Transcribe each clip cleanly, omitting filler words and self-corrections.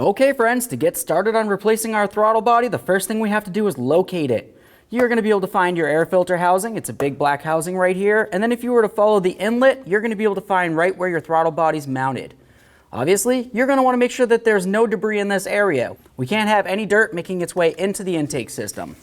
Okay friends, to get started on replacing our throttle body, the first thing we have to do is locate it. You're going to be able to find your air filter housing. It's a big black housing right here. And then if you were to follow the inlet, you're going to be able to find right where your throttle body's mounted. Obviously, you're going to want to make sure that there's no debris in this area. We can't have any dirt making its way into the intake system.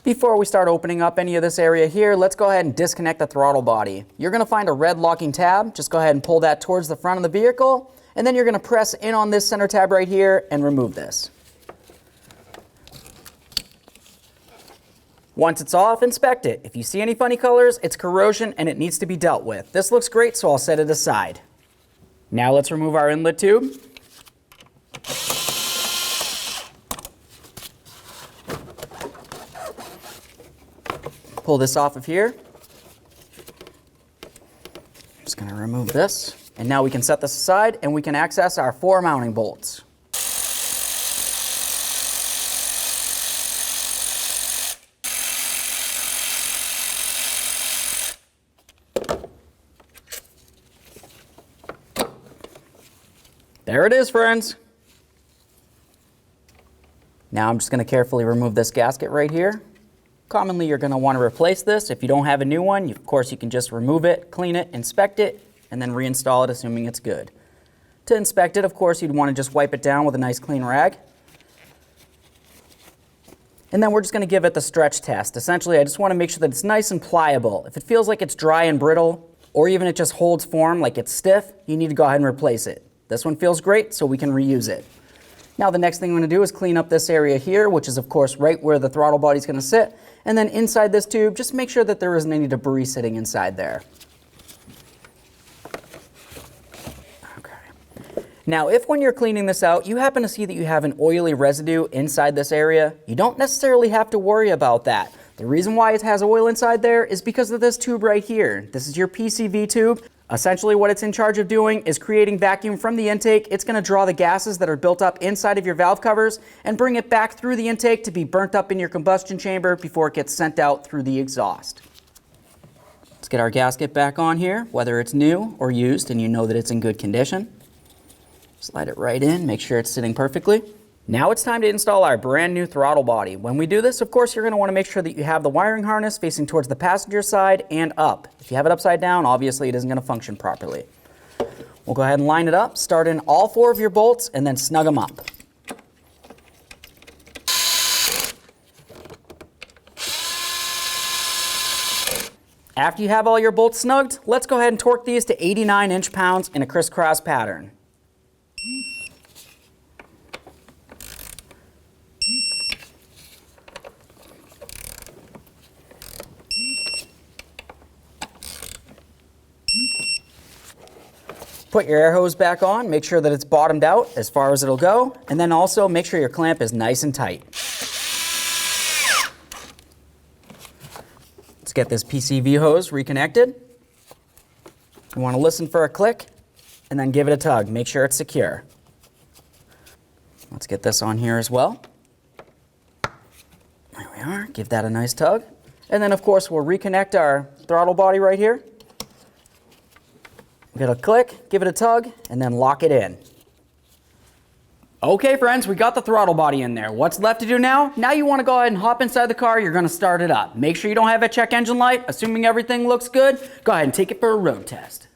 Before we start opening up any of this area here, let's go ahead and disconnect the throttle body. You're going to find a red locking tab. Just go ahead and pull that towards the front of the vehicle, and then you're going to press in on this center tab right here and remove this. Once it's off, inspect it. If you see any funny colors, it's corrosion and it needs to be dealt with. This looks great, so I'll set it aside. Now let's remove our inlet tube. Pull this off of here. Just going to remove this. And now we can set this aside and we can access our 4 mounting bolts. There it is, friends. Now I'm just going to carefully remove this gasket right here. Commonly, you're going to want to replace this. If you don't have a new one, of course, you can just remove it, clean it, inspect it, and then reinstall it, assuming it's good. To inspect it, of course, you'd want to just wipe it down with a nice clean rag. And then we're just going to give it the stretch test. Essentially, I just want to make sure that it's nice and pliable. If it feels like it's dry and brittle, or even it just holds form like it's stiff, you need to go ahead and replace it. This one feels great, so we can reuse it. Now the next thing I'm going to do is clean up this area here, which is of course right where the throttle body is going to sit. And then inside this tube, just make sure that there isn't any debris sitting inside there. Okay. Now if when you're cleaning this out, you happen to see that you have an oily residue inside this area, you don't necessarily have to worry about that. The reason why it has oil inside there is because of this tube right here. This is your Pcv tube. Essentially what it's in charge of doing is creating vacuum from the intake. It's going to draw the gases that are built up inside of your valve covers and bring it back through the intake to be burnt up in your combustion chamber before it gets sent out through the exhaust. Let's get our gasket back on here, whether it's new or used and you know that it's in good condition. Slide it right in, make sure it's sitting perfectly. Now it's time to install our brand new throttle body. When we do this, of course, you're going to want to make sure that you have the wiring harness facing towards the passenger side and up. If you have it upside down, obviously it isn't going to function properly. We'll go ahead and line it up, start in all 4 of your bolts, and then snug them up. After you have all your bolts snugged, let's go ahead and torque these to 89 inch-pounds in a crisscross pattern. Put your air hose back on, make sure that it's bottomed out as far as it'll go, and then also make sure your clamp is nice and tight. Let's get this PCV hose reconnected. You want to listen for a click, and then give it a tug. Make sure it's secure. Let's get this on here as well. There we are, give that a nice tug. And then of course we'll reconnect our throttle body right here. Give it a click, give it a tug, and then lock it in. Okay friends, we got the throttle body in there. What's left to do now? Now you want to go ahead and hop inside the car, you're going to start it up. Make sure you don't have a check engine light. Assuming everything looks good, go ahead and take it for a road test.